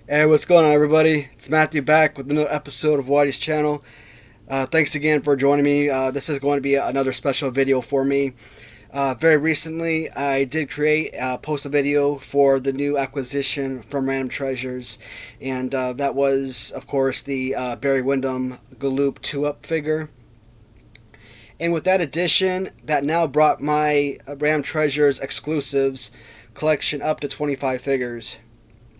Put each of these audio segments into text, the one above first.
Hey, what's going on, everybody? It's Matthew back with another episode of Watty's channel. Thanks again for joining me. This is going to be another special video for me. Very recently, I did post a video for the new acquisition from Random Treasures, and that was, of course, the Barry Windham Galoob 2-Up figure. And with that addition, that now brought my Random Treasures exclusives collection up to 25 figures.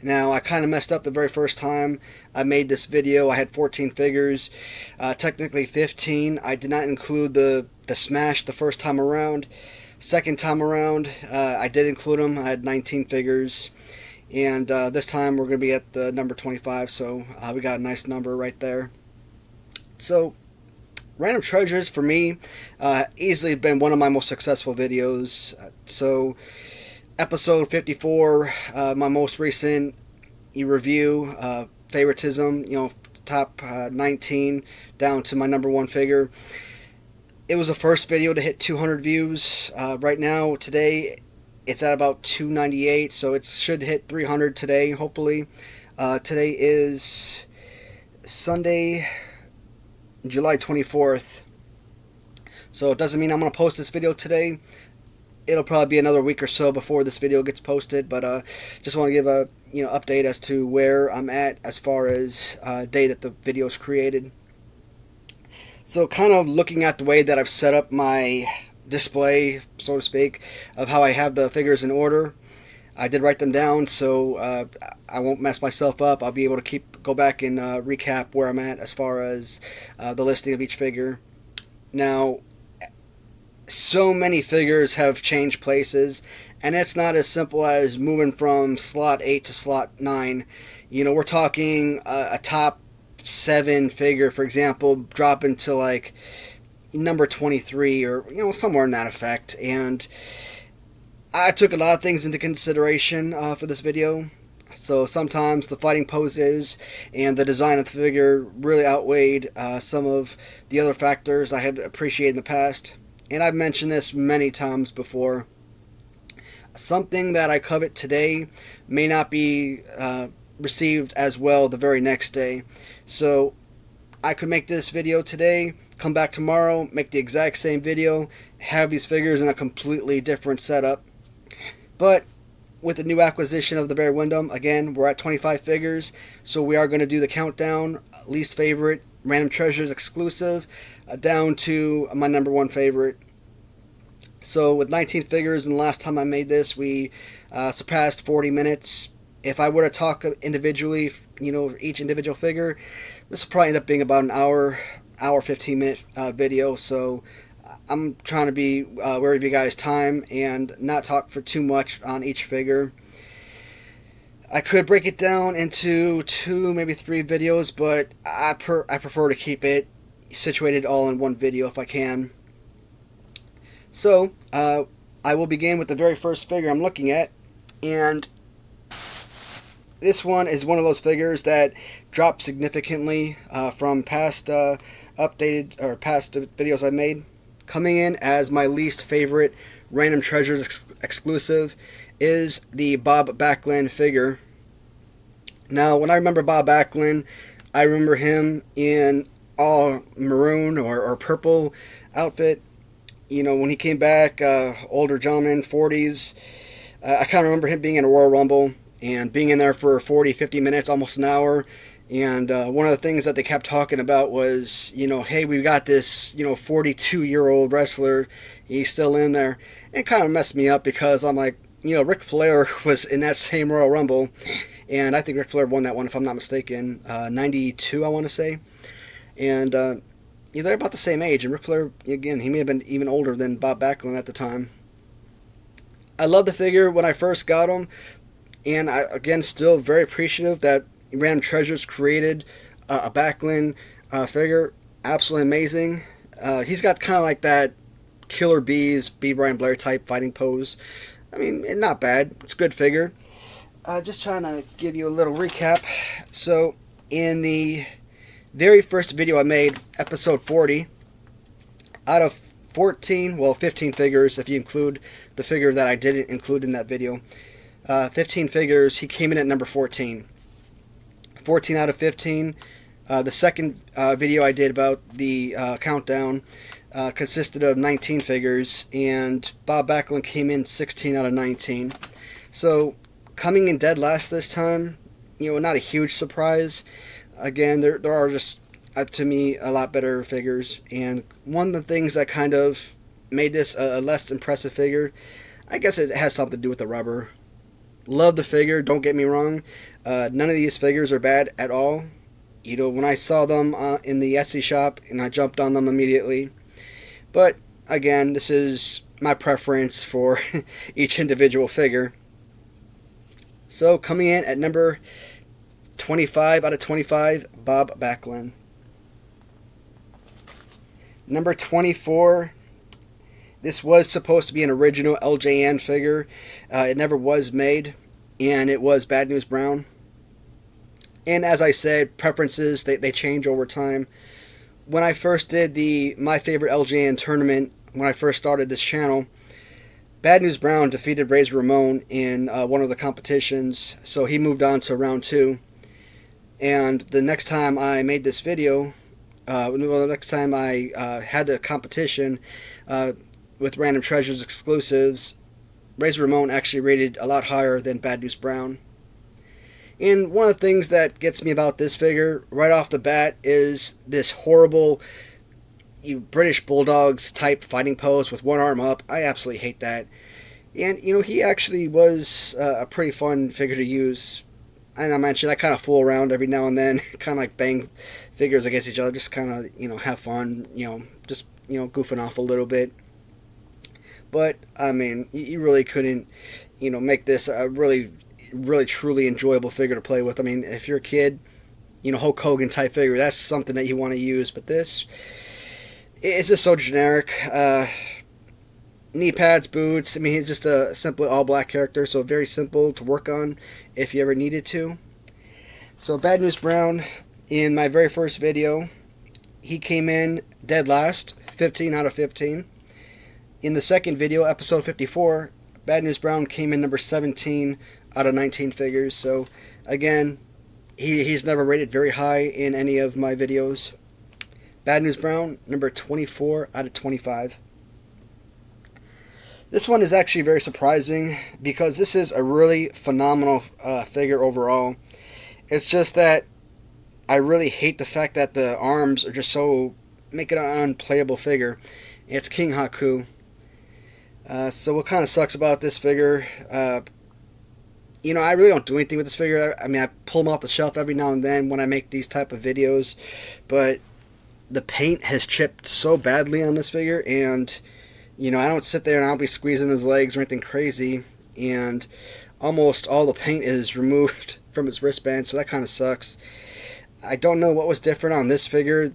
Now, I kind of messed up the very first time I made this video. I had 14 figures, technically 15. I did not include the Smash the first time around. Second time around, I did include them. I had 19 figures. And this time we're going to be at the number 25, so we got a nice number right there. So, Random Treasures, for me, easily been one of my most successful videos. Episode 54, my most recent review, favoritism, top 19 down to my number one figure. It was the first video to hit 200 views. Right now, today, it's at about 298, so it should hit 300 today, hopefully. Today is Sunday, July 24th. So it doesn't mean I'm going to post this video today. It'll probably be another week or so before this video gets posted, but just want to give a update as to where I'm at as far as day that the video is created. So kind of looking at the way that I've set up my display, so to speak, of how I have the figures in order. I did write them down, so I won't mess myself up. I'll be able to go back and recap where I'm at as far as the listing of each figure. Now, so many figures have changed places, and it's not as simple as moving from slot 8 to slot 9. We're talking a top 7 figure, for example, dropping to like number 23 or somewhere in that effect. And I took a lot of things into consideration for this video. So sometimes the fighting poses and the design of the figure really outweighed some of the other factors I had appreciated in the past. And I've mentioned this many times before. Something that I covet today may not be received as well the very next day. So I could make this video today, come back tomorrow, make the exact same video, have these figures in a completely different setup. But with the new acquisition of the Barry Windham, again, we're at 25 figures. So we are going to do the countdown, least favorite, Random Treasures exclusive, down to my number one favorite. So with 19 figures, and the last time I made this, we surpassed 40 minutes. If I were to talk individually, each individual figure, this will probably end up being about an hour 15-minute video. So I'm trying to be wary of you guys' time and not talk for too much on each figure. I could break it down into 2, maybe 3 videos, but I prefer to keep it situated all in one video if I can. So, I will begin with the very first figure I'm looking at, and this one is one of those figures that dropped significantly from past updated or past videos I made. Coming in as my least favorite Random Treasures exclusive is the Bob Backlund figure. Now, when I remember Bob Backlund, I remember him in all maroon or purple outfit. When he came back, older gentleman, 40s. I kind of remember him being in a Royal Rumble and being in there for 40, 50 minutes, almost an hour. And one of the things that they kept talking about was, hey, we've got this, 42-year-old wrestler. He's still in there. It kind of messed me up because I'm like, Ric Flair was in that same Royal Rumble. And I think Ric Flair won that one, if I'm not mistaken. 92, I want to say. And they're about the same age. And Ric Flair, again, he may have been even older than Bob Backlund at the time. I love the figure when I first got him. And I, again, still very appreciative that Random Treasures created a Backlund figure. Absolutely amazing. He's got kind of like that Killer Bees, B. Brian Blair type fighting pose. I mean, not bad. It's a good figure. Just trying to give you a little recap. So, in the very first video I made, episode 40, out of 15 figures, if you include the figure that I didn't include in that video, 15 figures, he came in at number 14. 14 out of 15. The second video I did about the countdown consisted of 19 figures, and Bob Backlund came in 16 out of 19. So coming in dead last this time, not a huge surprise. Again, there are just, to me, a lot better figures, and one of the things that kind of made this a less impressive figure, I guess it has something to do with the rubber. Love the figure, don't get me wrong. None of these figures are bad at all. When I saw them in the Etsy shop, and I jumped on them immediately. But again, this is my preference for each individual figure. So coming in at number 25 out of 25, Bob Backlund. Number 24, this was supposed to be an original LJN figure. It never was made, and it was Bad News Brown. And as I said, preferences, they change over time. When I first did the My Favorite LJN tournament, when I first started this channel, Bad News Brown defeated Ramon in one of the competitions, so he moved on to round 2. And the next time I made this video, the next time I had a competition with Random Treasures exclusives, Ramon actually rated a lot higher than Bad News Brown. And one of the things that gets me about this figure right off the bat is this horrible British Bulldogs type fighting pose with one arm up. I absolutely hate that. And, he actually was a pretty fun figure to use. And I mentioned I kind of fool around every now and then, kind of like bang figures against each other, just kind of, have fun, just, goofing off a little bit. But, I mean, you really couldn't, make this a really truly enjoyable figure to play with. I mean, if you're a kid, Hulk Hogan type figure, that's something that you want to use. But this, it's just so generic. Knee pads, boots. I mean, he's just a simply all black character, so very simple to work on if you ever needed to. So Bad News Brown, in my very first video, he came in dead last, 15 out of 15. In the second video, episode 54, Bad News Brown came in number 17 out of 19 figures. So again, he's never rated very high in any of my videos. Bad News Brown, number 24 out of 25. This one is actually very surprising because this is a really phenomenal figure overall. It's just that I really hate the fact that the arms are just so, make it an unplayable figure. It's Kinghaku. So what kind of sucks about this figure, I really don't do anything with this figure. I mean, I pull them off the shelf every now and then when I make these type of videos, but the paint has chipped so badly on this figure, and I don't sit there and I'll be squeezing his legs or anything crazy, and almost all the paint is removed from his wristband, so that kind of sucks. I don't know what was different on this figure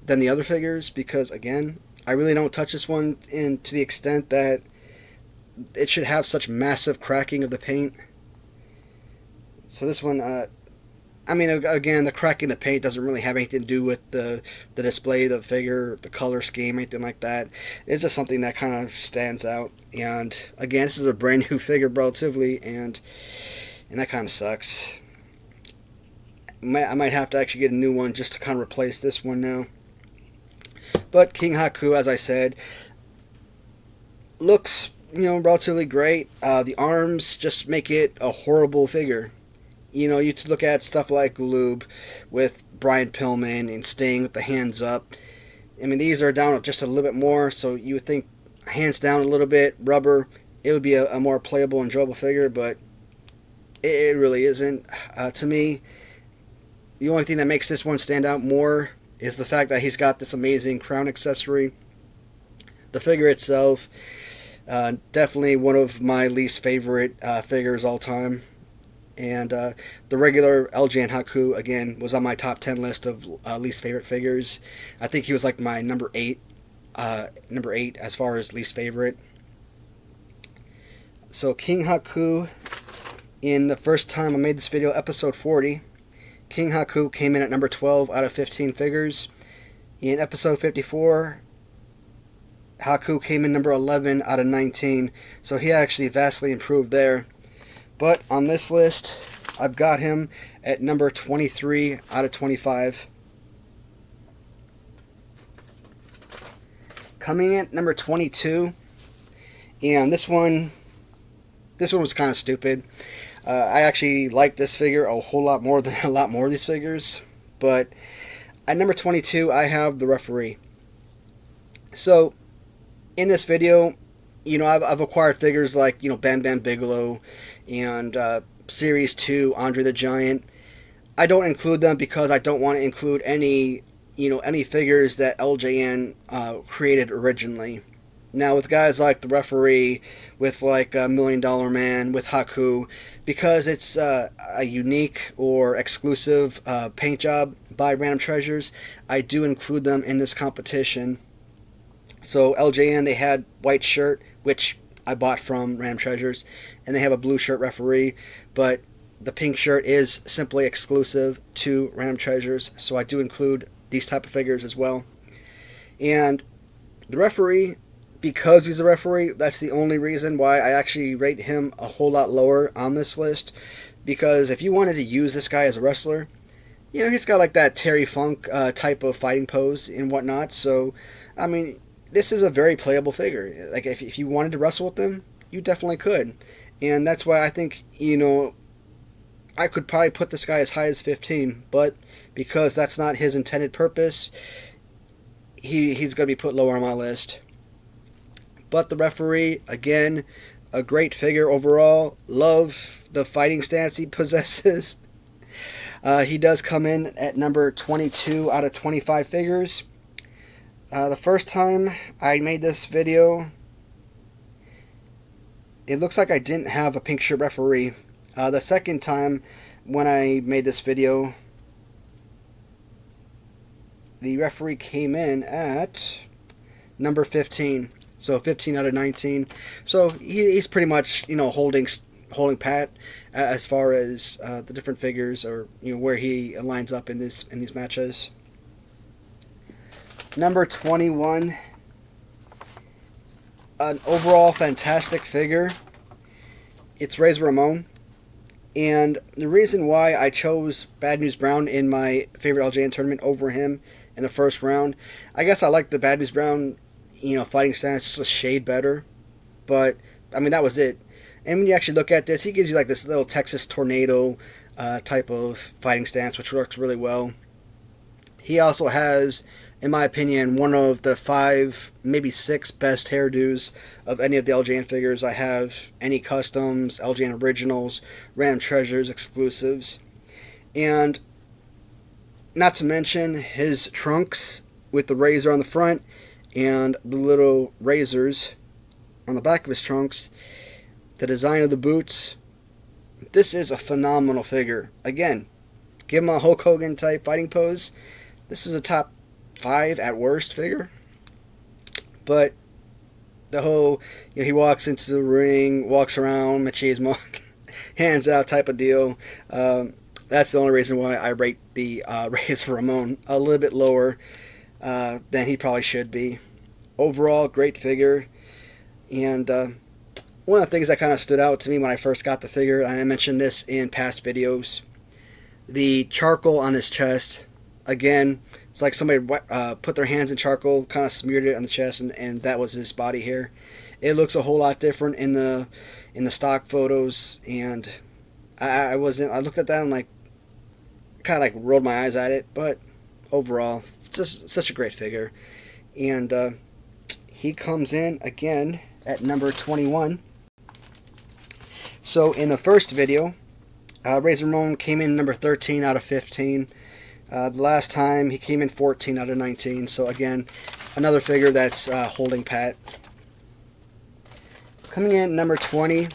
than the other figures, because again, I really don't touch this one to the extent that it should have such massive cracking of the paint. So this one, I mean, again, the cracking of the paint doesn't really have anything to do with the display of the figure, the color scheme, anything like that. It's just something that kind of stands out. And again, this is a brand new figure relatively, and that kind of sucks. I might have to actually get a new one just to kind of replace this one now. But Kinghaku, as I said, looks, relatively great. The arms just make it a horrible figure. You look at stuff like Galoob with Brian Pillman and Sting with the hands up. I mean, these are down just a little bit more, so you would think hands down a little bit, rubber, it would be a more playable, enjoyable figure, but it really isn't. To me, the only thing that makes this one stand out more is the fact that he's got this amazing crown accessory. The figure itself, definitely one of my least favorite figures all time. And the regular LJN Haku, again, was on my top 10 list of least favorite figures. I think he was like my number 8 as far as least favorite. So Kinghaku, in the first time I made this video, episode 40, Kinghaku came in at number 12 out of 15 figures. In episode 54, Haku came in number 11 out of 19, so he actually vastly improved there. But on this list, I've got him at number 23 out of 25. Coming in at number 22, and this one was kind of stupid. I actually like this figure a whole lot more than a lot more of these figures, but at number 22, I have the referee. So, in this video, I've acquired figures like, Bam Bam Bigelow and Series 2 Andre the Giant. I don't include them because I don't want to include any figures that LJN created originally. Now, with guys like the referee, with like $1 Million Man, with Haku, because it's a unique or exclusive paint job by Random Treasures, I do include them in this competition. So LJN, they had white shirt, which I bought from Random Treasures, and they have a blue shirt referee, but the pink shirt is simply exclusive to Random Treasures, so I do include these type of figures as well. And the referee, because he's a referee, that's the only reason why I actually rate him a whole lot lower on this list, because if you wanted to use this guy as a wrestler, he's got like that Terry Funk type of fighting pose and whatnot, so I mean, this is a very playable figure. Like, if you wanted to wrestle with him, you definitely could. And that's why I think, I could probably put this guy as high as 15, but because that's not his intended purpose, he's going to be put lower on my list. But the referee, again, a great figure overall. Love the fighting stance he possesses. He does come in at number 22 out of 25 figures. The first time I made this video, it looks like I didn't have a pink shirt referee. The second time when I made this video, the referee came in at number 15. So 15 out of 19. So he's pretty much, holding pat as far as the different figures, or where he lines up in these matches. Number 21, an overall fantastic figure. It's Ramon. And the reason why I chose Bad News Brown in my favorite LJN tournament over him in the first round, I guess I like the Bad News Brown, fighting stance just a shade better. But, I mean, that was it. And when you actually look at this, he gives you like this little Texas tornado type of fighting stance, which works really well. He also has, in my opinion, one of the 5, maybe 6 best hairdos of any of the LJN figures I have. Any customs, LJN originals, Random Treasures, exclusives. And not to mention his trunks with the razor on the front and the little razors on the back of his trunks. The design of the boots. This is a phenomenal figure. Again, give him a Hulk Hogan type fighting pose. This is a top 5 at worst figure. But the whole, he walks into the ring, walks around, machismo, hands out type of deal. That's the only reason why I rate the Ramon a little bit lower than he probably should be. Overall, great figure. And one of the things that kind of stood out to me when I first got the figure, I mentioned this in past videos, the charcoal on his chest. Again, it's like somebody put their hands in charcoal, kind of smeared it on the chest, and that was his body hair. It looks a whole lot different in the stock photos, and I looked at that and kind of rolled my eyes at it, but overall, just such a great figure. And he comes in again at number 21. So in the first video, Ramon came in number 13 out of 15. The last time he came in 14 out of 19. So again, another figure that's holding pat. Coming in at number 20.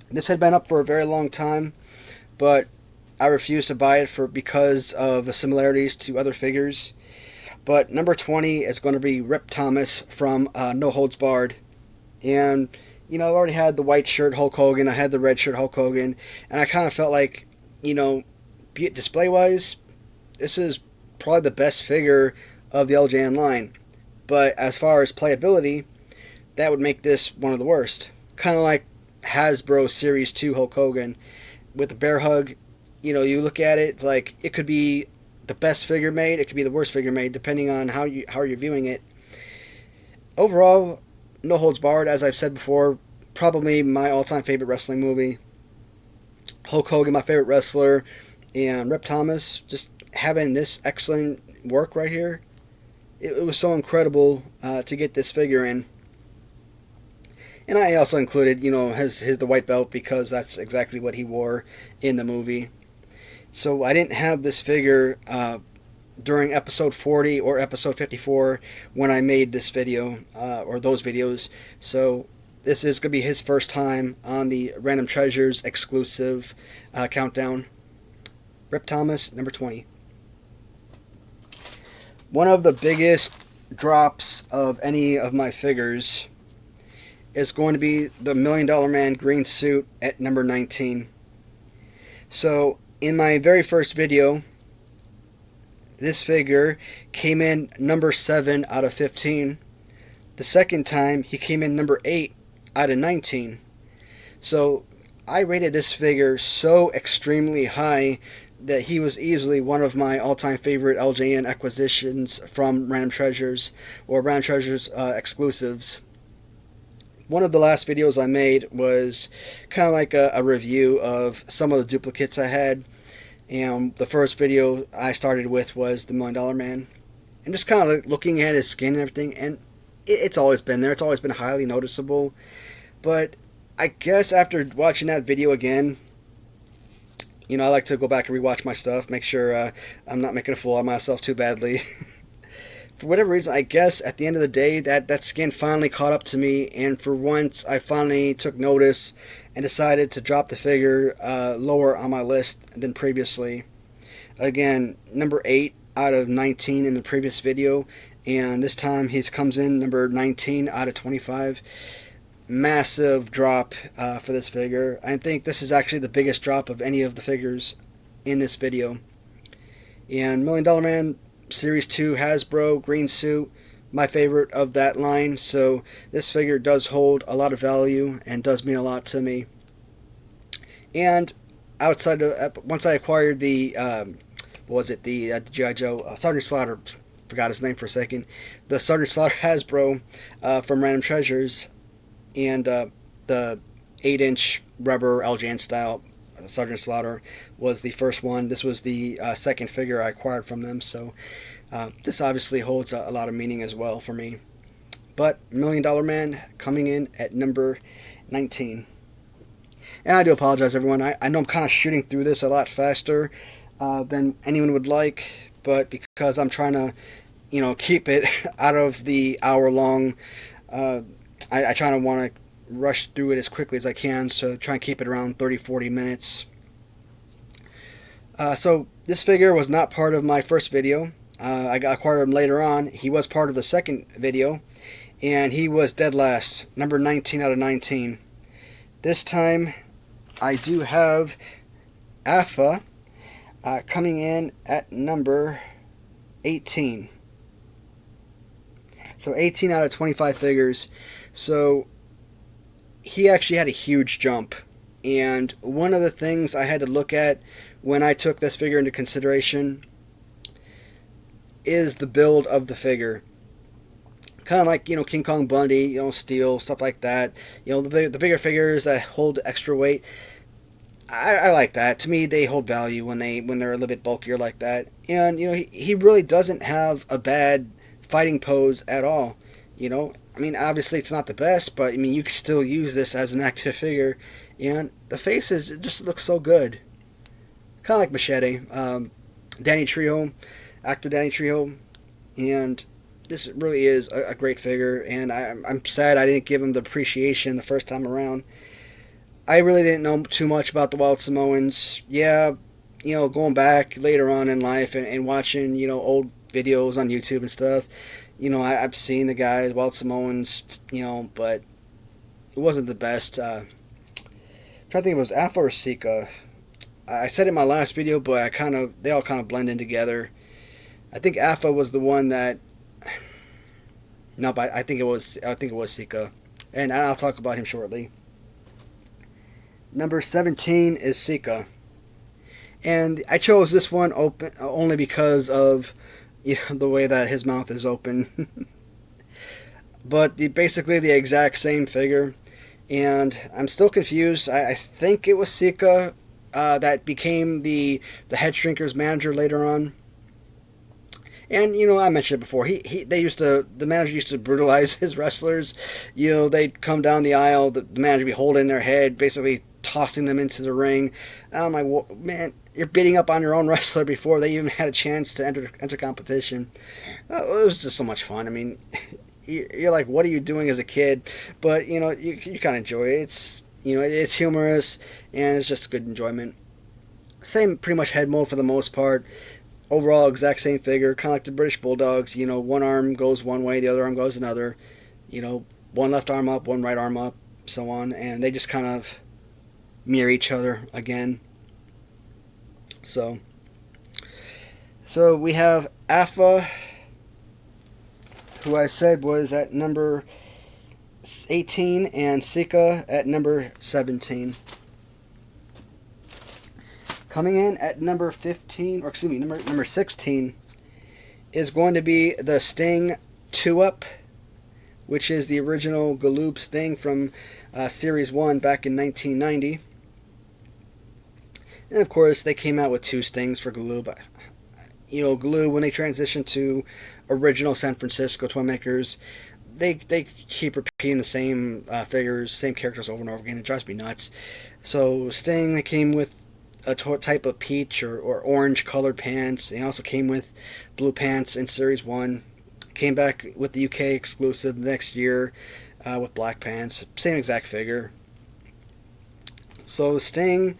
This had been up for a very long time, but I refused to buy it because of the similarities to other figures. But number 20 is going to be Rip Thomas from No Holds Barred. And, I already had the white shirt Hulk Hogan, I had the red shirt Hulk Hogan, and I kind of felt like, be it display-wise, this is probably the best figure of the LJN line. But as far as playability, that would make this one of the worst. Kind of like Hasbro Series 2 Hulk Hogan. with the bear hug, you look at it, it's like it could be the best figure made, it could be the worst figure made, depending on how you're viewing it. Overall, no holds barred, as I've said before, probably my all-time favorite wrestling movie. Hulk Hogan, my favorite wrestler, and Rip Thomas, just having this excellent work right here. It was so incredible to get this figure in. And I also included, the white belt, because that's exactly what he wore in the movie. So I didn't have this figure during episode 40 or episode 54 when I made this video, or those videos. So this is going to be his first time on the Random Treasures exclusive countdown. Rip Thomas, number 20. One of the biggest drops of any of my figures is going to be the $1 Million Man green suit at number 19. So in my very first video, this figure came in number 7 out of 15. The second time, he came in number 8 out of 19. So I rated this figure so extremely high that he was easily one of my all-time favorite LJN acquisitions from Random Treasures, or Random Treasures exclusives. One of the last videos I made was kind of like a review of some of the duplicates I had. And the first video I started with was the $1 Million Man. And just kind of looking at his skin and everything, and it's always been there. It's always been highly noticeable. But I guess after watching that video again, I like to go back and rewatch my stuff, make sure I'm not making a fool out of myself too badly. For whatever reason, I guess at the end of the day, that skin finally caught up to me, and for once, I finally took notice and decided to drop the figure lower on my list than previously. Again, number 8 out of 19 in the previous video, and this time he comes in number 19 out of 25. Massive drop for this figure. I think this is actually the biggest drop of any of the figures in this video. And $1 Million Man Series 2 Hasbro green suit, my favorite of that line, so this figure does hold a lot of value and does mean a lot to me. And outside of, once I acquired the the G.I. Joe Sergeant Slaughter, forgot his name for a second, the Sergeant Slaughter Hasbro from Random Treasures, and the 8-inch rubber LJN style Sergeant Slaughter was the first one. This was the second figure I acquired from them, so this obviously holds a lot of meaning as well for me. But $1 Million Man coming in at number 19. And I do apologize, everyone. I know I'm kind of shooting through this a lot faster than anyone would like, but because I'm trying to, keep it out of the hour-long, I try to want to rush through it as quickly as I can, so try and keep it around 30-40 minutes. So this figure was not part of my first video. I acquired him later on. He was part of the second video, and he was dead last, number 19 out of 19. This time, I do have Alpha coming in at number 18. So 18 out of 25 figures. So he actually had a huge jump. And one of the things I had to look at when I took this figure into consideration is the build of the figure. Kind of like, King Kong Bundy, steel, stuff like that. The bigger figures that hold extra weight. I like that. To me, they hold value when they're a little bit bulkier like that. And, he really doesn't have a bad fighting pose at all. Obviously it's not the best, but, you can still use this as an active figure. And the faces, it just looks so good. Kind of like Machete. Danny Trejo, actor Danny Trejo. And this really is a great figure, and I'm sad I didn't give him the appreciation the first time around. I really didn't know too much about the Wild Samoans. Yeah, going back later on in life and watching, old videos on YouTube and stuff, I've seen the guys, Wild Samoans, but it wasn't the best. I'm trying to think if it was Alpha or Sika. I said it in my last video, but they all kind of blend in together. I think Alpha was the one that. No, but I think it was Sika, and I'll talk about him shortly. Number 17 is Sika. And I chose this one open only because of the way that his mouth is open. But basically the exact same figure. And I'm still confused. I think it was Sika that became the head shrinker's manager later on. And I mentioned it before. The manager used to brutalize his wrestlers. They'd come down the aisle, the manager would be holding their head, basically tossing them into the ring. And I'm like, well, man, you're beating up on your own wrestler before they even had a chance to enter competition. It was just so much fun. I mean, you're like, what are you doing as a kid? But you kind of enjoy it. It's humorous and it's just good enjoyment. Same pretty much head mold for the most part. Overall, exact same figure, kind of like the British Bulldogs. One arm goes one way, the other arm goes another. One left arm up, one right arm up, so on, and they just kind of mirror each other again. So we have Afa, who I said was at number 18, and Sika at number 17. Coming in at number 15, or excuse me, number 16, is going to be the Sting 2-Up, which is the original Galoob Sting from Series 1 back in 1990. And of course, they came out with 2 Stings for Galoob. Galoob, when they transitioned to original San Francisco toy makers, they keep repeating the same figures, same characters over and over again. It drives me nuts. So Sting, they came with a type of peach or orange colored pants. They also came with blue pants in Series 1. Came back with the UK exclusive next year with black pants. Same exact figure. So Sting,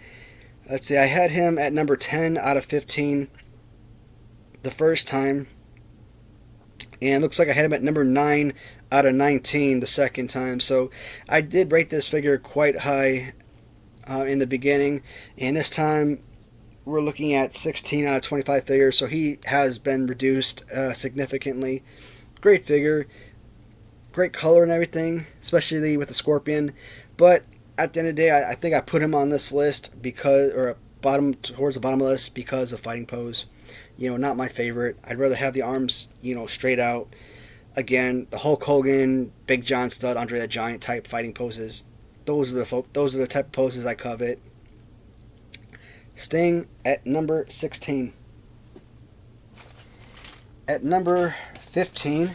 let's see, I had him at number 10 out of 15 the first time. And looks like I had him at number 9 out of 19 the second time. So I did rate this figure quite high in the beginning, and this time we're looking at 16 out of 25 figures, so he has been reduced significantly. Great figure, great color and everything, especially with the Scorpion, but at the end of the day, I think I put him on this list towards the bottom of the list because of fighting pose. Not my favorite. I'd rather have the arms, straight out. Again, the Hulk Hogan, Big John Studd, Andre the Giant type fighting poses. Those are the type of poses I covet. Sting at number 16. At number 15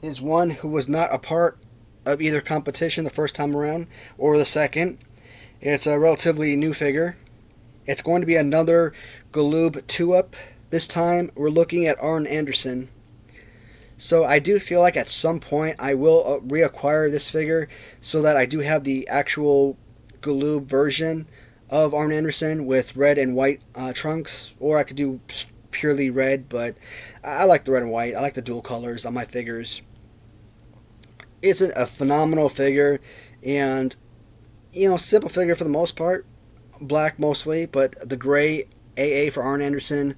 is one who was not a part of either competition the first time around or the second. It's a relatively new figure. It's going to be another Galoob 2-Up. This time we're looking at Arn Anderson. So I do feel like at some point I will reacquire this figure so that I do have the actual Galoob version of Arn Anderson with red and white trunks, or I could do purely red, but I like the red and white. I like the dual colors on my figures. It's a phenomenal figure, and simple figure for the most part, black mostly, but the gray AA for Arn Anderson,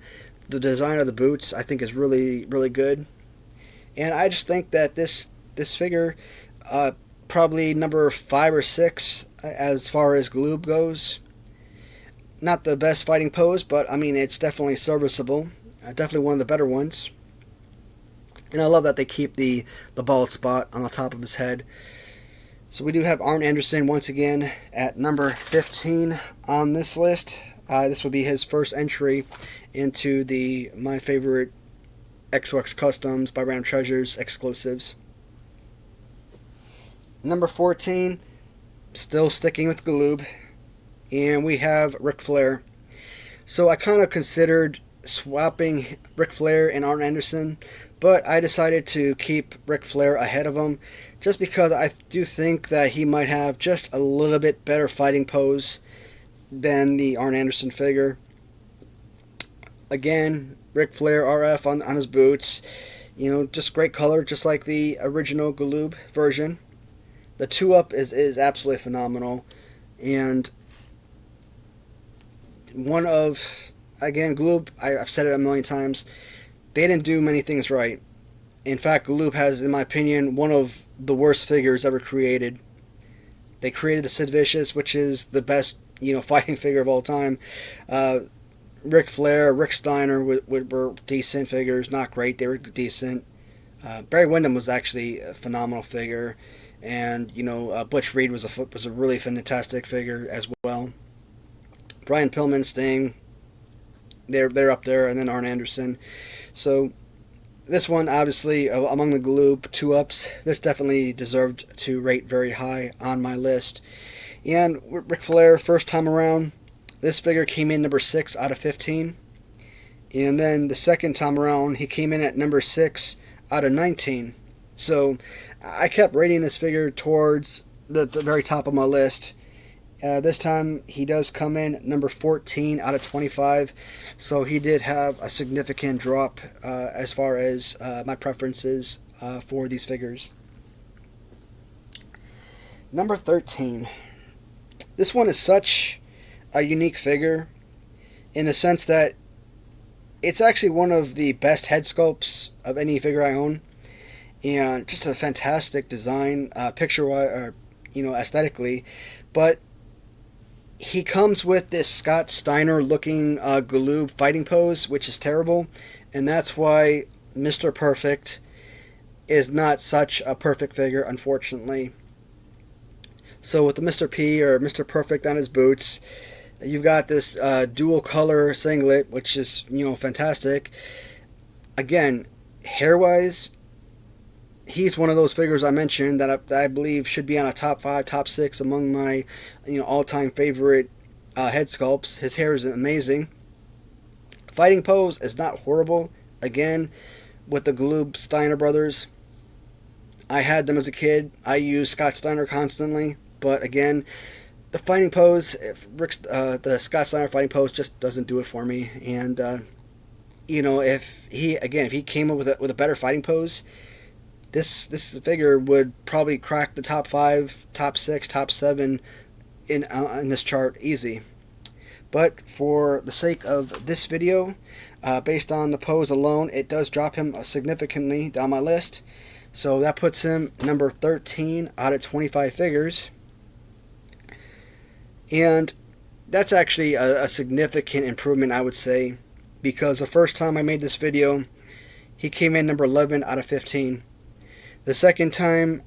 the design of the boots I think is really, really good. And I just think that this figure, probably number 5 or 6 as far as Galoob goes. Not the best fighting pose, but I mean it's definitely serviceable. Definitely one of the better ones. And I love that they keep the bald spot on the top of his head. So we do have Arn Anderson once again at number 15 on this list. This would be his first entry into my favorite XOX Customs by Random Treasures exclusives. Number 14, still sticking with Galoob, and we have Ric Flair. So I kind of considered swapping Ric Flair and Arn Anderson, but I decided to keep Ric Flair ahead of him just because I do think that he might have just a little bit better fighting pose than the Arn Anderson figure. Again, Ric Flair RF on his boots. Just great color, just like the original Galoob version. The 2-Up is absolutely phenomenal. And Galoob, I've said it a million times, they didn't do many things right. In fact, Galoob has, in my opinion, one of the worst figures ever created. They created the Sid Vicious, which is the best, fighting figure of all time. Ric Flair, Rick Steiner were decent figures. Not great, they were decent. Barry Windham was actually a phenomenal figure. And, Butch Reed was a really fantastic figure as well. Brian Pillman, Sting, they're up there, and then Arn Anderson. So this one, obviously, among the Galoob 2-ups, this definitely deserved to rate very high on my list. And Ric Flair, first time around, this figure came in number 6 out of 15. And then the second time around, he came in at number 6 out of 19. So I kept rating this figure towards the very top of my list. This time he does come in number 14 out of 25, so he did have a significant drop as far as my preferences for these figures. Number 13. This one is such a unique figure in the sense that it's actually one of the best head sculpts of any figure I own, and just a fantastic design, picture-wise, aesthetically, but he comes with this Scott Steiner-looking Galoob fighting pose, which is terrible, and that's why Mr. Perfect is not such a perfect figure, unfortunately. So with the Mr. P or Mr. Perfect on his boots, you've got this dual color singlet, which is, fantastic. Again, hair-wise, he's one of those figures I mentioned that I believe should be on a top 5, top 6 among my all-time favorite head sculpts. His hair is amazing. Fighting pose is not horrible. Again, with the Galoob Steiner brothers, I had them as a kid. I used Scott Steiner constantly, but again, the fighting pose, the Scott Steiner fighting pose just doesn't do it for me. And if he came up with a better fighting pose, this figure would probably crack the top 5, top 6, top 7 in this chart easy. But for the sake of this video, based on the pose alone, it does drop him significantly down my list. So that puts him number 13 out of 25 figures. And that's actually a significant improvement, I would say, because the first time I made this video, he came in number 11 out of 15. The second time,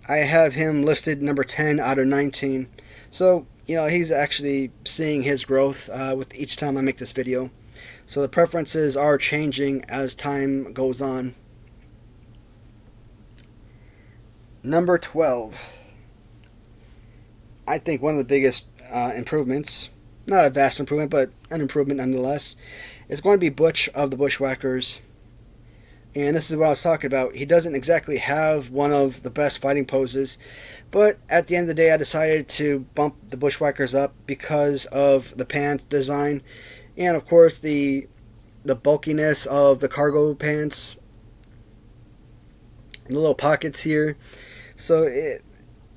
I have him listed number 10 out of 19. So, he's actually seeing his growth with each time I make this video. So the preferences are changing as time goes on. Number 12. I think one of the biggest improvements, not a vast improvement, but an improvement nonetheless, is going to be Butch of the Bushwhackers. And this is what I was talking about. He doesn't exactly have one of the best fighting poses, but at the end of the day, I decided to bump the Bushwhackers up because of the pants design, and of course the bulkiness of the cargo pants, the little pockets here. So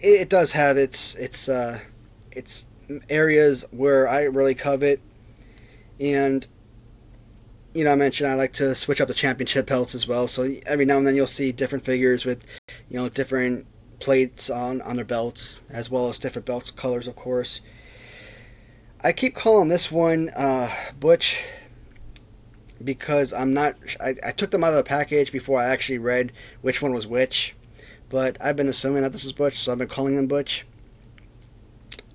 it does have its areas where I really covet, and I mentioned I like to switch up the championship belts as well. So every now and then you'll see different figures with, different plates on their belts, as well as different belt colors, of course. I keep calling this one Butch because I took them out of the package before I actually read which one was which. But I've been assuming that this was Butch, so I've been calling them Butch.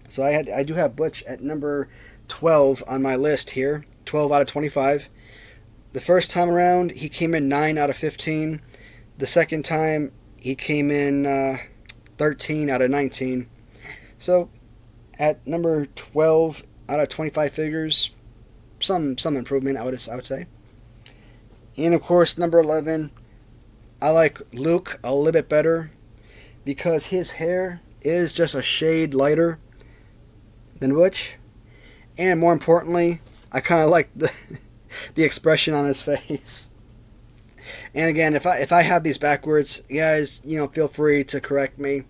So I do have Butch at number 12 on my list here, 12 out of 25. The first time around, he came in 9 out of 15. The second time, he came in 13 out of 19. So, at number 12 out of 25 figures, some improvement, I would say. And of course, number 11, I like Luke a little bit better because his hair is just a shade lighter than Butch. And more importantly, I kind of like the expression on his face. And again, if I have these backwards, guys, feel free to correct me.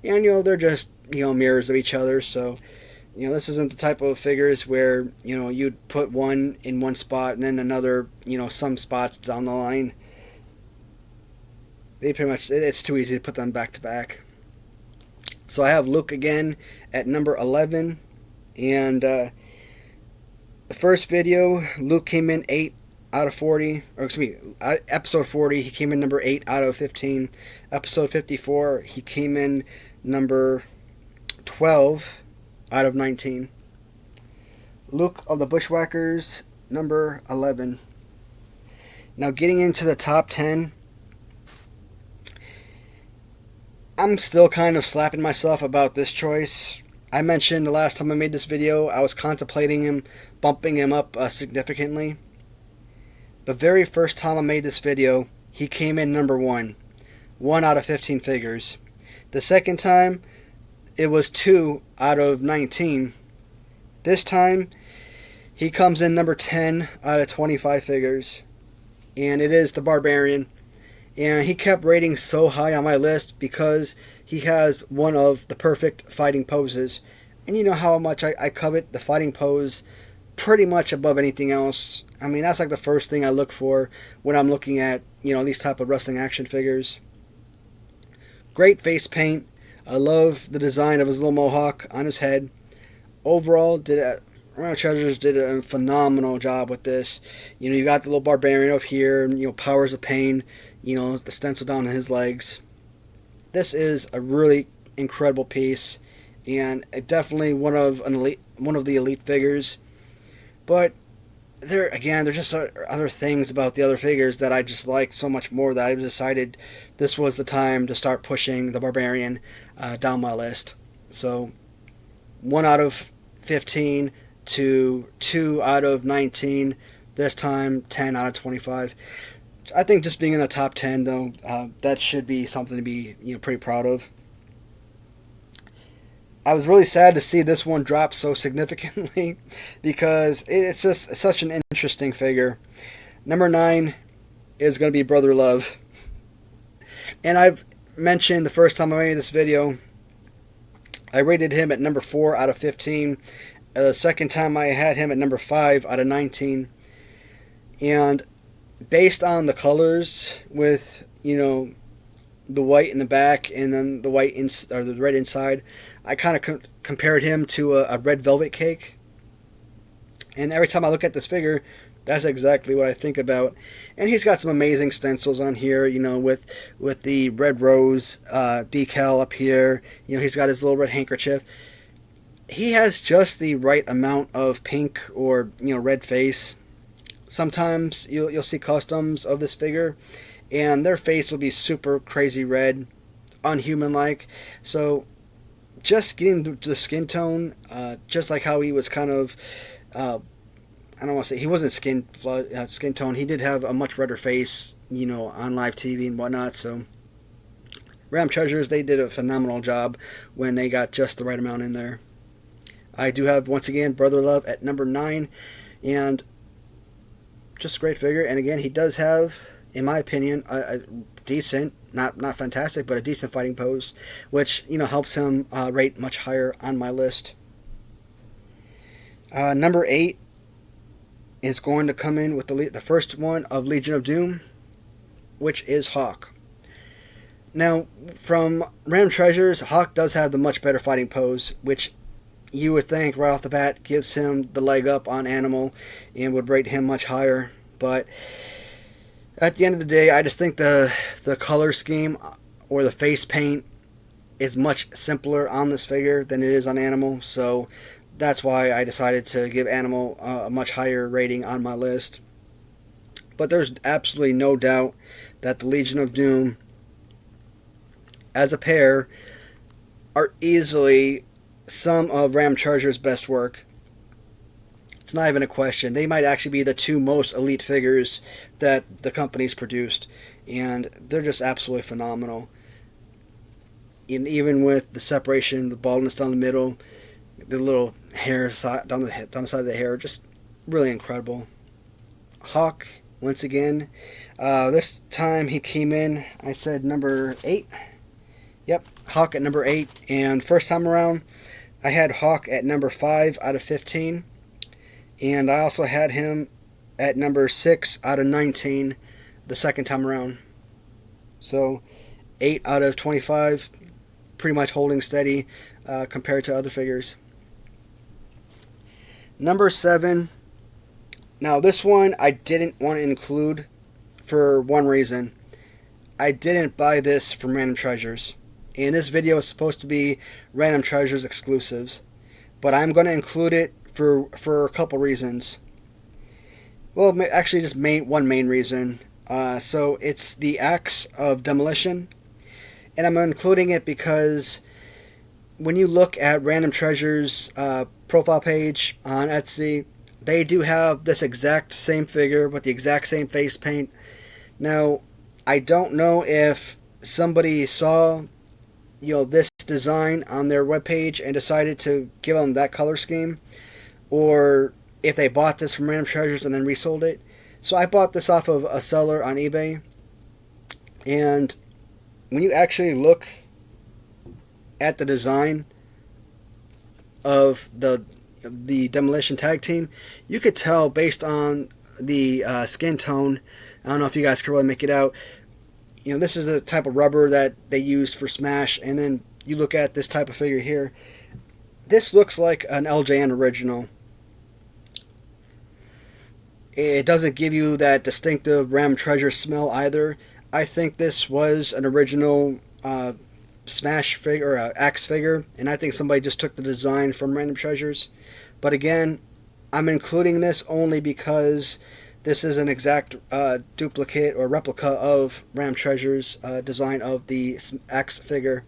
And they're just mirrors of each other. So this isn't the type of figures where you'd put one in one spot and then another some spots down the line. They pretty much, it's too easy to put them back to back. So I have Luke again at number 11. And the first video, Luke came in 8 out of 40. Or excuse me, episode 40, he came in number 8 out of 15. Episode 54, he came in number 12 out of 19. Luke of the Bushwhackers, number 11. Now getting into the top 10, I'm still kind of slapping myself about this choice. I mentioned the last time I made this video, I was contemplating him, bumping him up significantly. The very first time I made this video, he came in number 1. 1 out of 15 figures. The second time, it was 2 out of 19. This time, he comes in number 10 out of 25 figures. And it is the Barbarian. And he kept rating so high on my list because he has one of the perfect fighting poses. And you know how much I covet the fighting pose pretty much above anything else. I mean, that's like the first thing I look for when I'm looking at, these type of wrestling action figures. Great face paint. I love the design of his little mohawk on his head. Overall, Round Treasures did a phenomenal job with this. You got the little Barbarian over here, Powers of Pain, the stencil down his legs. This is a really incredible piece, and definitely one of the elite figures. But there's just other things about the other figures that I just like so much more that I decided this was the time to start pushing the Barbarian down my list. So 1 out of 15 to 2 out of 19. This time 10 out of 25. I think just being in the top 10, though, that should be something to be pretty proud of. I was really sad to see this one drop so significantly because it's just such an interesting figure. Number 9 is going to be Brother Love. And I've mentioned the first time I made this video, I rated him at number 4 out of 15. The second time I had him at number 5 out of 19. And based on the colors with, the white in the back and then the white or the red inside, I kind of compared him to a red velvet cake. And every time I look at this figure, that's exactly what I think about. And he's got some amazing stencils on here, with the red rose decal up here. He's got his little red handkerchief. He has just the right amount of pink or red face. Sometimes you'll see customs of this figure, and their face will be super crazy red, unhuman-like. So just getting the skin tone, just like how he was kind of, I don't want to say he wasn't skin tone. He did have a much redder face, on live TV and whatnot. So Ram Treasures, they did a phenomenal job when they got just the right amount in there. I do have, once again, Brother Love at number 9, and just a great figure. And again, he does have, in my opinion, a decent, not fantastic, but a decent fighting pose, which helps him rate much higher on my list. Number 8 is going to come in with the first one of Legion of Doom, which is Hawk. Now, from Ram Treasures, Hawk does have the much better fighting pose, which you would think right off the bat gives him the leg up on Animal and would rate him much higher. But at the end of the day, I just think the color scheme or the face paint is much simpler on this figure than it is on Animal. So that's why I decided to give Animal a much higher rating on my list. But there's absolutely no doubt that the Legion of Doom as a pair are easily some of Ram Treasure's best work. It's not even a question. They might actually be the 2 most elite figures that the company's produced, and they're just absolutely phenomenal. And even with the separation, the baldness down the middle, the little hair down the side of the hair, just really incredible. Hawk, once again, this time he came in, I said number 8. Yep, Hawk at number 8, and first time around, I had Hawk at number 5 out of 15, and I also had him at number 6 out of 19 the second time around. So 8 out of 25, pretty much holding steady compared to other figures. Number 7. Now this one I didn't want to include for one reason. I didn't buy this from Random Treasures. And this video is supposed to be Random Treasures exclusives. But I'm going to include it for a couple reasons. Well, actually just one main reason. So it's the axe of Demolition. And I'm including it because when you look at Random Treasures' profile page on Etsy, they do have this exact same figure with the exact same face paint. Now, I don't know if somebody saw this design on their webpage and decided to give them that color scheme, or if they bought this from Random Treasures and then resold it. So I bought this off of a seller on eBay, and when you actually look at the design of the Demolition tag team, you could tell based on the skin tone. I don't know if you guys can really make it out. This is the type of rubber that they use for Smash, and then you look at this type of figure here. This looks like an LJN original. It doesn't give you that distinctive Random Treasure smell either. I think this was an original Smash figure, or axe figure, and I think somebody just took the design from Random Treasures. But again, I'm including this only because this is an exact duplicate or replica of Random Treasures' design of the axe figure.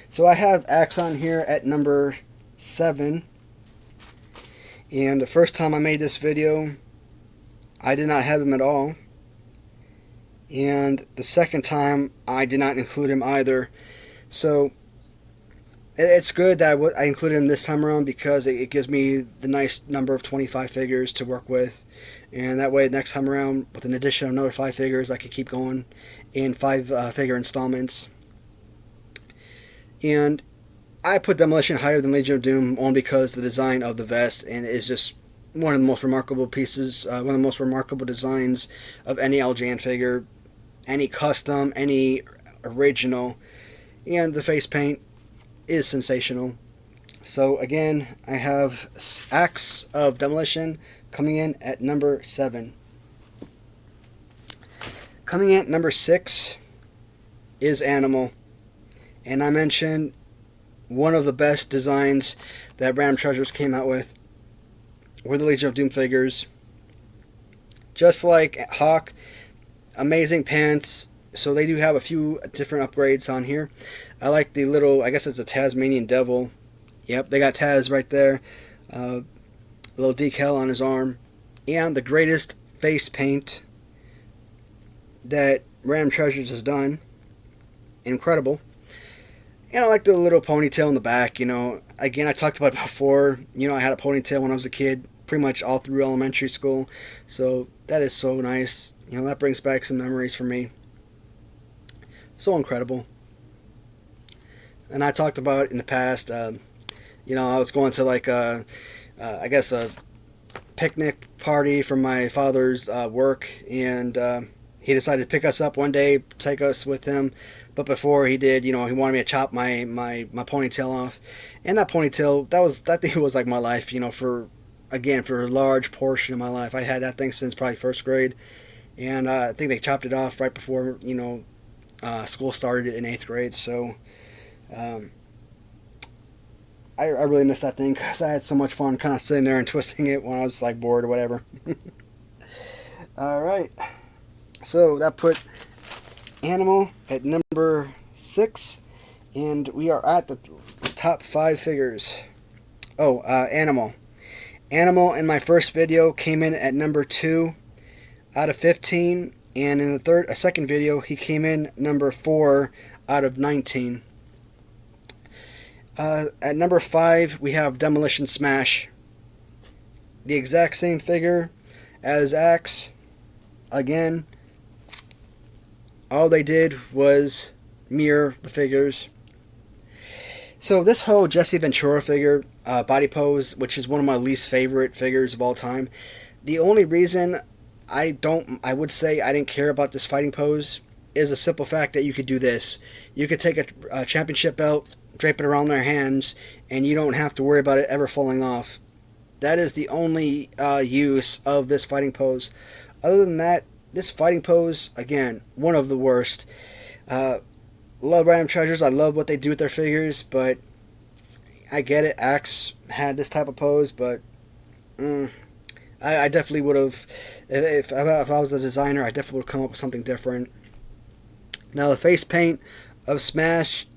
So I have axe on here at number 7. And the first time I made this video, I did not have him at all. And the second time, I did not include him either. So it's good that I included him this time around, because it gives me the nice number of 25 figures to work with. And that way, next time around, with an addition of another 5 figures, I could keep going in 5 figure installments. And I put Demolition higher than Legion of Doom only because the design of the vest and is just one of the most remarkable pieces, one of the most remarkable designs of any LJN figure, any custom, any original. And the face paint is sensational. So again, I have Axe of Demolition coming in at number 7. Coming in at number 6 is Animal. And I mentioned one of the best designs that Random Treasures came out with were the Legion of Doom figures. Just like Hawk, amazing pants. So they do have a few different upgrades on here. I like the little, I guess it's a Tasmanian Devil. Yep, they got Taz right there. Little decal on his arm. And the greatest face paint that Random Treasures has done. Incredible. And I like the little ponytail in the back, Again, I talked about it before. I had a ponytail when I was a kid, pretty much all through elementary school. So that is so nice. That brings back some memories for me. So incredible. And I talked about it in the past. I was going to I guess a picnic party from my father's work, and he decided to pick us up one day, take us with him. But before he did, he wanted me to chop my ponytail off. And that ponytail, that thing was like my life, for a large portion of my life. I had that thing since probably first grade. And I think they chopped it off right before, school started in 8th grade. So I really miss that thing because I had so much fun kind of sitting there and twisting it when I was bored or whatever. Alright. So that put Animal at number 6, and we are at the top 5 figures. Animal. Animal in my first video came in at number 2 out of 15, and in the second video he came in number 4 out of 19. At number 5 we have Demolition Smash. The exact same figure as Axe. Again, all they did was mirror the figures. So this whole Jesse Ventura figure, body pose, which is one of my least favorite figures of all time. The only reason I would say I didn't care about this fighting pose is the simple fact that you could do this. You could take a championship belt, drape it around their hands, and you don't have to worry about it ever falling off. That is the only use of this fighting pose. Other than that, this fighting pose, again, one of the worst. Love Random Treasures. I love what they do with their figures, but I get it. Axe had this type of pose, but I definitely would have, if I was a designer, I definitely would have come up with something different. Now, the face paint of Smash,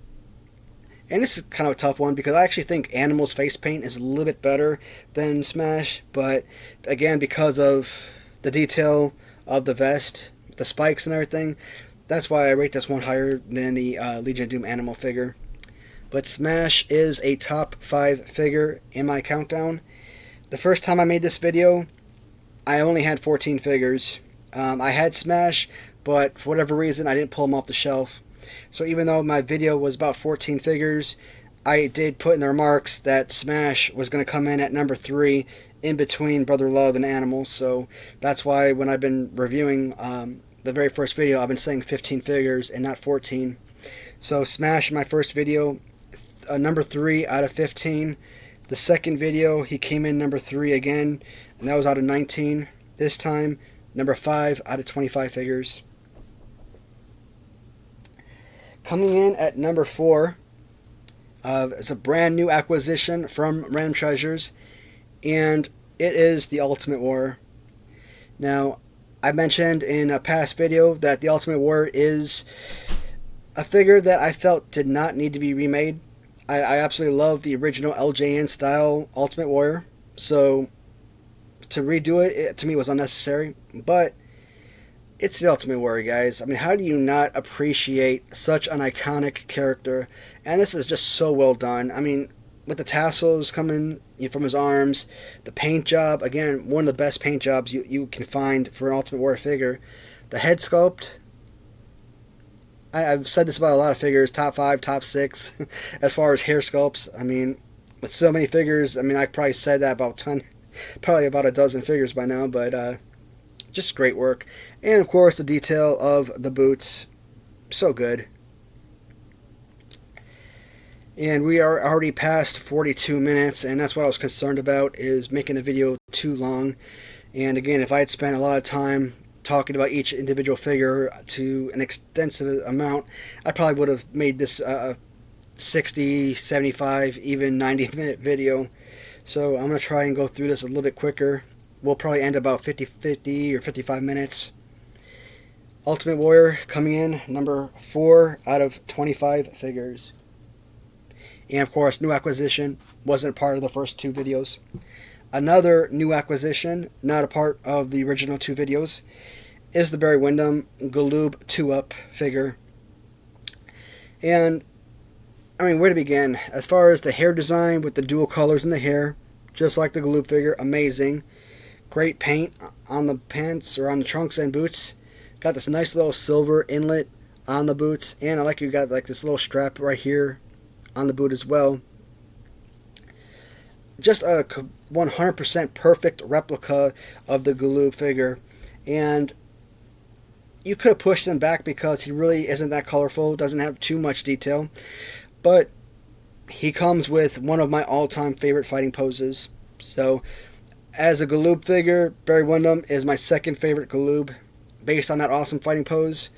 and this is kind of a tough one because I actually think Animal's face paint is a little bit better than Smash, but again, because of the detail of the vest, the spikes and everything, that's why I rate this one higher than the Legion of Doom Animal figure. But Smash is a top 5 figure in my countdown. The first time I made this video, I only had 14 figures. I had Smash, but for whatever reason, I didn't pull them off the shelf. So even though my video was about 14 figures, I did put in the remarks that Smash was going to come in at number 3 in between Brother Love and Animal. So that's why when I've been reviewing the very first video, I've been saying 15 figures and not 14. So Smash in my first video, number 3 out of 15. The second video, he came in number 3 again, and that was out of 19. This time, number 5 out of 25 figures. Coming in at number 4, it's a brand new acquisition from Random Treasures, and it is the Ultimate Warrior. Now, I mentioned in a past video that the Ultimate Warrior is a figure that I felt did not need to be remade. I absolutely love the original LJN style Ultimate Warrior, so to redo it to me was unnecessary, but it's the Ultimate Warrior, guys. I mean, how do you not appreciate such an iconic character? And this is just so well done. I mean, with the tassels coming from his arms, the paint job, again, one of the best paint jobs you can find for an Ultimate Warrior figure. The head sculpt, I've said this about a lot of figures, top 5, top 6, as far as hair sculpts. I mean, with so many figures, I mean, I probably said that about 10, probably about a dozen figures by now, but just great work. And, of course, the detail of the boots, so good. And we are already past 42 minutes, and that's what I was concerned about, is making the video too long. And, again, if I had spent a lot of time talking about each individual figure to an extensive amount, I probably would have made this a 60, 75, even 90-minute video. So I'm going to try and go through this a little bit quicker. We'll probably end about 50 or 55 minutes. Ultimate Warrior coming in number 4 out of 25 figures. And of course, new acquisition, wasn't part of the first 2 videos. Another new acquisition, not a part of the original 2 videos, is the Barry Windham Galoob 2-Up figure. And, I mean, where to begin? As far as the hair design with the dual colors in the hair, just like the Galoob figure, amazing. Great paint on the pants, or on the trunks and boots. Got this nice little silver inlet on the boots, and I like you got like this little strap right here on the boot as well. Just a 100% perfect replica of the Galoob figure, and you could have pushed him back because he really isn't that colorful, doesn't have too much detail, but he comes with one of my all-time favorite fighting poses. So as a Galoob figure, Barry Windham is my second favorite Galoob, based on that awesome fighting pose.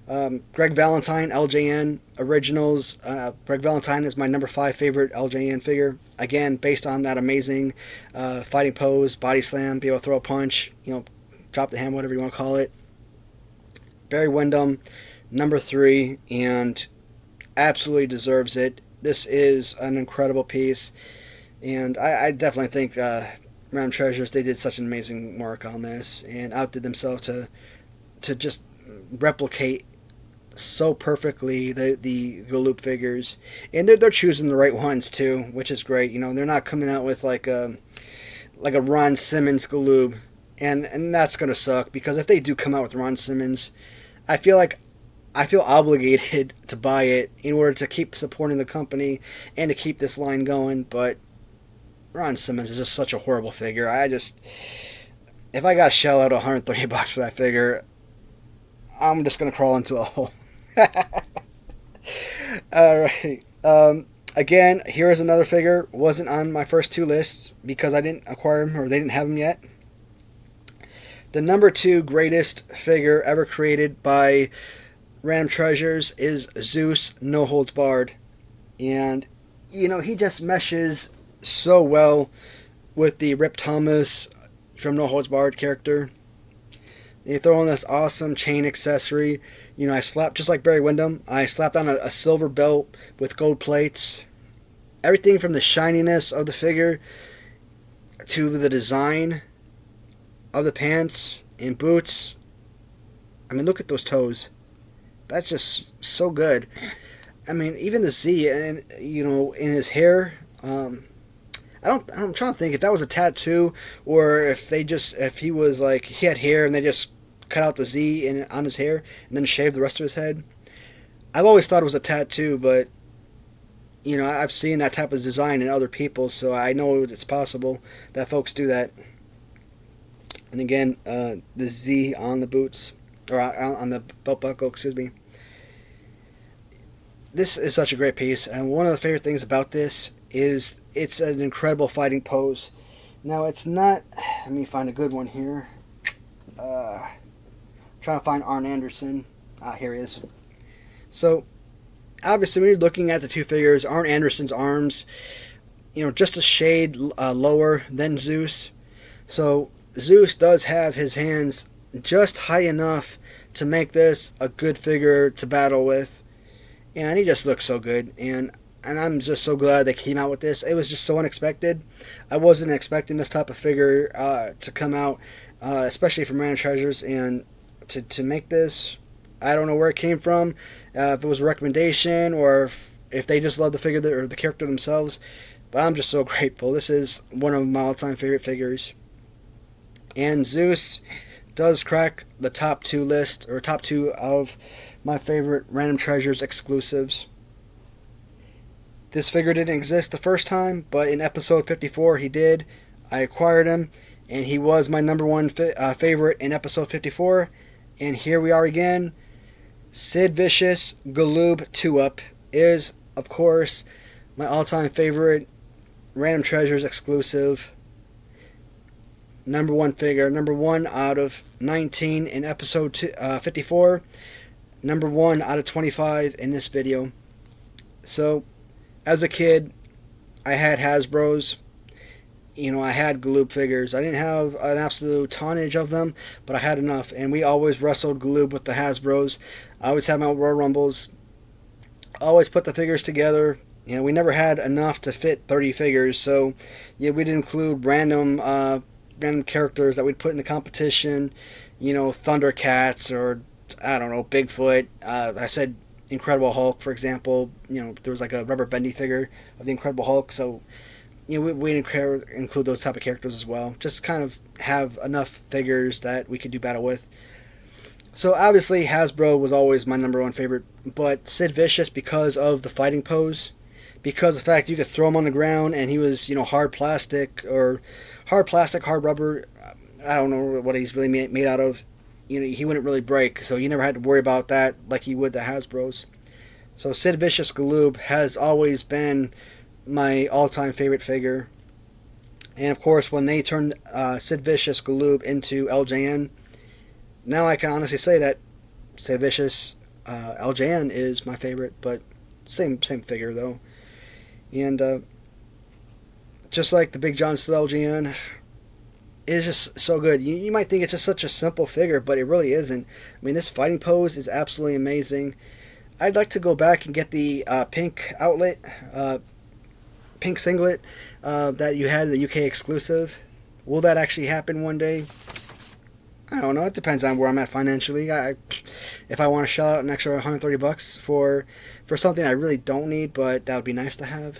Greg Valentine, LJN Originals. Greg Valentine is my number 5 favorite LJN figure. Again, based on that amazing fighting pose, body slam, be able to throw a punch, drop the hand, whatever you want to call it. Barry Windham, number 3, and absolutely deserves it. This is an incredible piece, and I definitely think Random Treasures, they did such an amazing work on this and outdid themselves to just replicate so perfectly the Galoob figures, and they're choosing the right ones too, which is great. They're not coming out with like a Ron Simmons Galoob, and that's gonna suck, because if they do come out with Ron Simmons, I feel obligated to buy it in order to keep supporting the company and to keep this line going. But Ron Simmons is just such a horrible figure. If I got to shell out $130 for that figure, I'm just gonna crawl into a hole. All right. Again, here is another figure. Wasn't on my first two lists because I didn't acquire him or they didn't have him yet. The number 2 greatest figure ever created by Random Treasures is Zeus, No Holds Barred. And, you know, he just meshes so well with the Rip Thomas from No Holds Barred character. You throw in this awesome chain accessory. You know, I slapped, just like Barry Windham, I slapped on a silver belt with gold plates. Everything from the shininess of the figure to the design of the pants and boots. I mean, look at those toes. That's just so good. I mean, even the Z, and you know, in his hair. I'm trying to think if that was a tattoo or if he was like, he had hair and they just cut out the Z on his hair and then shaved the rest of his head. I've always thought it was a tattoo, but you know, I've seen that type of design in other people, so I know it's possible that folks do that. And again, the Z on the boots, or on the belt buckle, excuse me. This is such a great piece, and one of the favorite things about this is it's an incredible fighting pose. Now, it's not... Let me find a good one here. Trying to find Arn Anderson. Here he is. So, obviously, when you're looking at the two figures, Arn Anderson's arms, you know, just a shade lower than Zeus. So, Zeus does have his hands just high enough to make this a good figure to battle with. And he just looks so good. And I'm just so glad they came out with this. It was just so unexpected. I wasn't expecting this type of figure to come out, especially from Random Treasures. And to make this, I don't know where it came from, if it was a recommendation or if they just love the figure or the character themselves. But I'm just so grateful. This is one of my all-time favorite figures. And Zeus does crack the top 2 list, or top 2 of my favorite Random Treasures exclusives. This figure didn't exist the first time, but in episode 54 he did. I acquired him, and he was my number 1 favorite in episode 54. And here we are again. Sid Vicious Galoob 2-Up is, of course, my all-time favorite Random Treasures exclusive. Number 1 figure. Number 1 out of 19 in episode 54. Number 1 out of 25 in this video. So, as a kid, I had Hasbros. You know, I had Galoob figures. I didn't have an absolute tonnage of them, but I had enough. And we always wrestled Galoob with the Hasbros. I always had my Royal Rumbles. Always put the figures together. You know, we never had enough to fit 30 figures. So, yeah, we'd include random characters that we'd put in the competition. You know, Thundercats or, I don't know, Bigfoot. I said Incredible Hulk, for example. You know, there was like a rubber bendy figure of the Incredible Hulk. So, you know, we include those type of characters as well. Just kind of have enough figures that we could do battle with. So obviously Hasbro was always my number 1 favorite, but Sid Vicious, because of the fighting pose, because of the fact you could throw him on the ground and he was, you know, hard plastic, hard rubber. I don't know what he's really made out of. You know, he wouldn't really break, so you never had to worry about that like you would the Hasbros. So Sid Vicious Galoob has always been my all-time favorite figure. And of course, when they turned Sid Vicious Galoob into LJN, now I can honestly say that Sid Vicious LJN is my favorite, but same figure though. And just like the Big John Studd LJN, it's just so good. You might think it's just such a simple figure, but it really isn't. I mean, this fighting pose is absolutely amazing. I'd like to go back and get the pink outlet, pink singlet that you had, the UK exclusive. Will that actually happen one day? I don't know. It depends on where I'm at financially. If I want to shell out an extra $130 for something I really don't need, but that would be nice to have.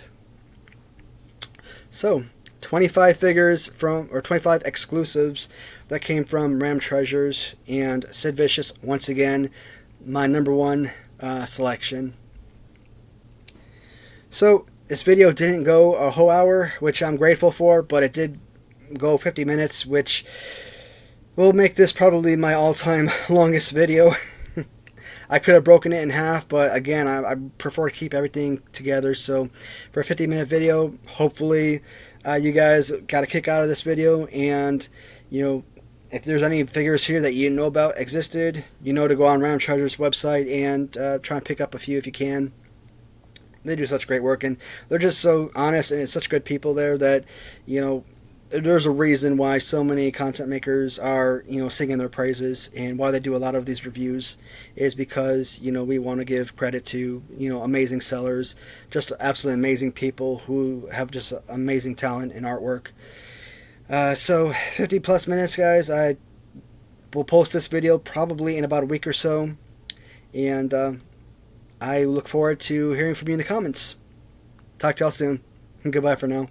So, 25 figures from, or 25 exclusives that came from Random Treasures, and Sid Vicious, once again, my number 1 selection. So, this video didn't go a whole hour, which I'm grateful for, but it did go 50 minutes, which will make this probably my all-time longest video. I could have broken it in half, but again, I prefer to keep everything together. So for a 50-minute video, hopefully you guys got a kick out of this video. And, you know, if there's any figures here that you didn't know about existed, you know to go on Random Treasure's website and try and pick up a few if you can. They do such great work, and they're just so honest, and it's such good people there that, you know, there's a reason why so many content makers are, you know, singing their praises, and why they do a lot of these reviews is because, you know, we want to give credit to, you know, amazing sellers, just absolutely amazing people who have just amazing talent and artwork. So 50 plus minutes, guys. I will post this video probably in about a week or so, and I look forward to hearing from you in the comments. Talk to y'all soon. Goodbye for now.